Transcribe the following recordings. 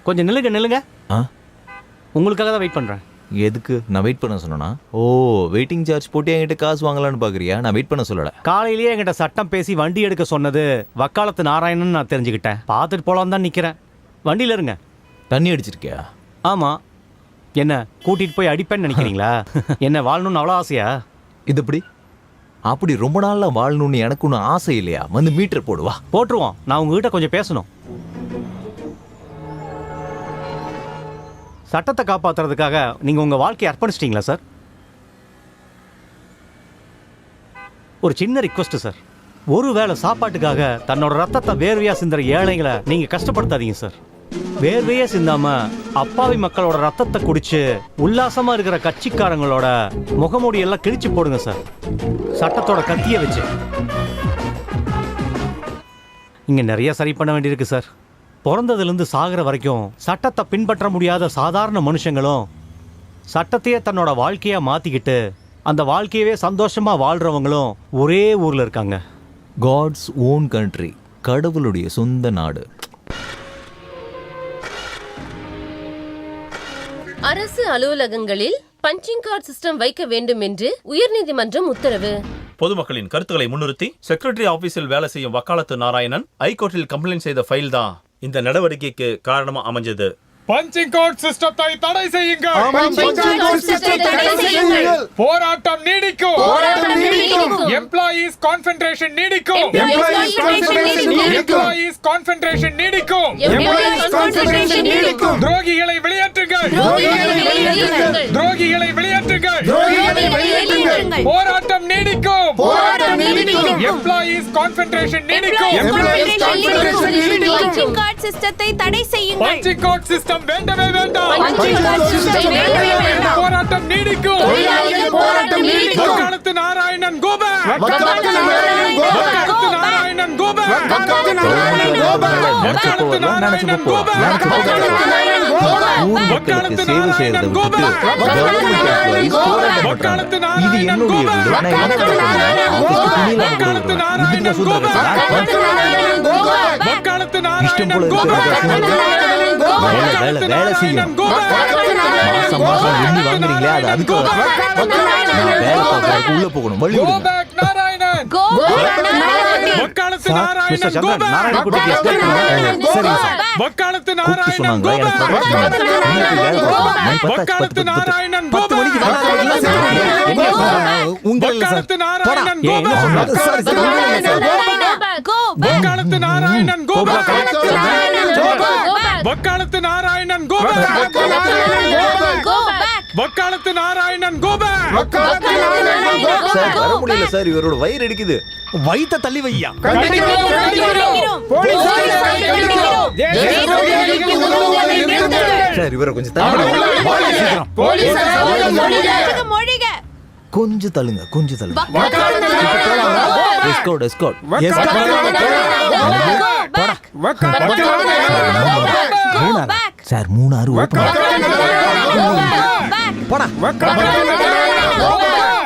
கொஞ்சம் நில்லுங்க நில்லுங்க. ஆ உங்களுக்காக தான் வெயிட் பண்ணுறேன். எதுக்கு நான் வெயிட் பண்ண சொன்னா? ஓ, வெயிட்டிங் சார்ஜ் போட்டு என்கிட்ட காசு வாங்கலான்னு பார்க்குறியா? நான் வெயிட் பண்ண சொல்லலை. காலையிலேயே என்கிட்ட சட்டம் பேசி வண்டி எடுக்க சொன்னது வக்காலத்து நாராயணன் நான் தெரிஞ்சுக்கிட்டேன். பார்த்துட்டு போகலான்னு தான் நிற்கிறேன். வண்டியில் இருங்க. தண்ணி அடிச்சிருக்கியா? ஆமாம். என்ன கூட்டிகிட்டு போய் அடிப்பேன்னு நினைக்கிறீங்களா? என்ன வாழணும்னு அவ்வளோ ஆசையா? இது எப்படி? அப்படி ரொம்ப நாளில் வாழணும்னு எனக்கு ஒன்றும் ஆசை இல்லையா? வந்து மீட்டர் போடுவா. போட்டுருவோம். நான் உங்ககிட்ட கொஞ்சம் பேசணும். சட்டத்தை காப்பாற்றுறதுக்காக நீங்கள் உங்கள் வாழ்க்கையை அர்ப்பணிச்சிட்டிங்களா சார்? ஒரு சின்ன ரிக்வெஸ்ட் சார். ஒருவேளை சாப்பாட்டுக்காக தன்னோட ரத்தத்தை வேர்வையா சிந்துற ஏழைகளை நீங்கள் கஷ்டப்படுத்தாதீங்க சார். வேர்வையே சிந்தாம அப்பாவி மக்களோட ரத்தத்தை குடிச்சு உல்லாசமா இருக்கிற கட்சிக்காரங்களோட முகமூடி எல்லாம் கிழிச்சு போடுங்க சார், சட்டத்தோட கத்தியை வச்சு. இங்க நிறைய சரி பண்ண வேண்டியிருக்கு சார். பிறந்ததுலேருந்து சாகிற வரைக்கும் சட்டத்தை பின்பற்ற முடியாத சாதாரண மனுஷங்களும் சட்டத்தையே தன்னோட வாழ்க்கையா மாத்திக்கிட்டு அந்த வாழ்க்கையவே சந்தோஷமா வாழ்றவங்களும் ஒரே ஊர்ல இருக்காங்க. காட்ஸ் ஓன் கண்ட்ரி, கடவுளுடைய சொந்த நாடு. அரசு அலுவலகங்களில் பஞ்சிங் கார்டு சிஸ்டம் வைக்க வேண்டும் என்று உயர்நீதிமன்றம் உத்தரவு. பொதுமக்களின் கருத்துக்களை முன்னிறுத்தி செக்ரட்டரி ஆபீஸில் வேலை செய்யும் வக்காலத்து நாராயணன் ஹைகோர்ட்டில் கம்ப்ளைண்ட் செய்த ஃபைல் தான் இந்த நடவடிக்கைக்கு காரணமா அமைஞ்சது. பஞ்சிங் கார்டு சிஸ்டத்தை தடை செய்யுங்கள். போராட்டம் நீடிக்கும். எம்ப்ளாயீஸ் கான்சென்ட்ரேஷன் நீடிக்கும். எம்ப்ளாயீஸ் கான்சென்ட்ரேஷன் நீடிக்கும். துரோகிகளை வெளியேற்றுங்கள். துரோகிகளை வெளியேற்றுங்கள். போராட்டம் நீடிக்கும். எம்ப்ளாயீஸ் கான்சென்ட்ரேஷன் நீடிக்கும். பஞ்சிங் கார்டு சிஸ்டத்தை தடை செய்யுங்கள். பஞ்சிங் கார்டு சிஸ்டம் வேண்டவே வேண்டாம். போராட்டம் நீடிக்கும். வக்காலத்து நாராயணன் கோபேக். வக்காலத்து நாராயணன் கோபேக். வக்காலத்து நாராயணன் கோபேக். வக்காலத்து நாராயணன் கோபேக். வக்காலத்து நாராயணன் கோபேக். வக்காலத்து நாராயணன் கோபேக். வக்காலத்து நாராயணன் வேலை செய்யும். மாசம் மாசம் எண்ணி வாங்குறீங்களே, அது அதுக்கு வேலை பார்க்கறதுக்கு உள்ள போகணும். வழி விடுங்க. வக்காலத்து நாராயணன் கோபேக். வக்காலத்து நாராயணன் கோபேக். வக்காலத்து நாராயணன் கோபேக். வக்காலத்து நாராயணன் கோபேக். வக்காலத்து நாராயணன் கோபேக். வக்காலத்து நாராயணன் கோபேக். வக்காலத்து நாராயணன் கோபேக். சார் வர முடியல சார், இவரோட வயிறு அடிக்குது. வயித்தை தள்ளி வையா. சார் இவரை கொஞ்சம் கொஞ்சம் தள்ளுங்க, கொஞ்சம் தள்ளுங்க. Escort escort. Sir 3-6 open. போடா. வக்காலத்து நாராயணன் கோபேக்.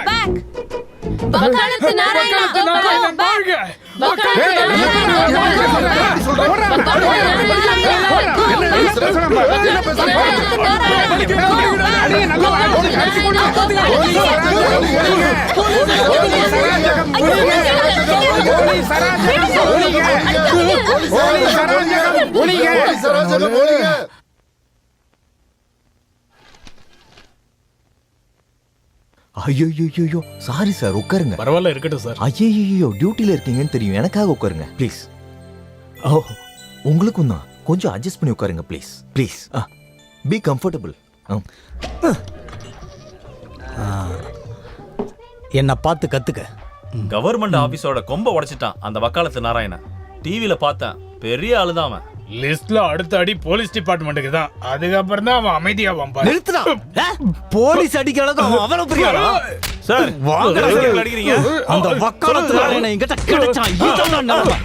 ஐயோ சாரி சார், உட்காருங்க. பரவாயில்ல, இருக்கட்டும் சார். ஐயோ டியூட்டில இருக்கீங்கன்னு தெரியும், எனக்காக உட்காருங்க ப்ளீஸ். ஓ உங்களுக்கும் தான், கொஞ்சம் அட்ஜஸ்ட் பண்ணி உட்காருங்க ப்ளீஸ் ப்ளீஸ். Be comfortable. என்னை பார்த்து கத்துக்க. கவர்மெண்ட் ஆபீஸோட கொம்ப உடைச்சிட்டான் அந்த வக்காலத்து நாராயணன். டிவில பார்த்தேன், பெரிய ஆளுதான் அவன். லிஸ்ட்ல அடுத்த அடி போலீஸ் டிபார்ட்மெண்ட்டுக்கு தான். அதுக்கப்புறம் தான் அவன் அமைதியா வந்தான். நிறுத்துடா. போலீஸ் அடிக்கிற அளவுக்கு அவன் அவ்வளவு பெரிய ஆளா? சார் வாங்கடா சார் அடிக்கிறீங்க. அந்த வக்காலத்து நாராயணன் என்கிட்ட கிடைச்சான். இதுதான் நிலைமை.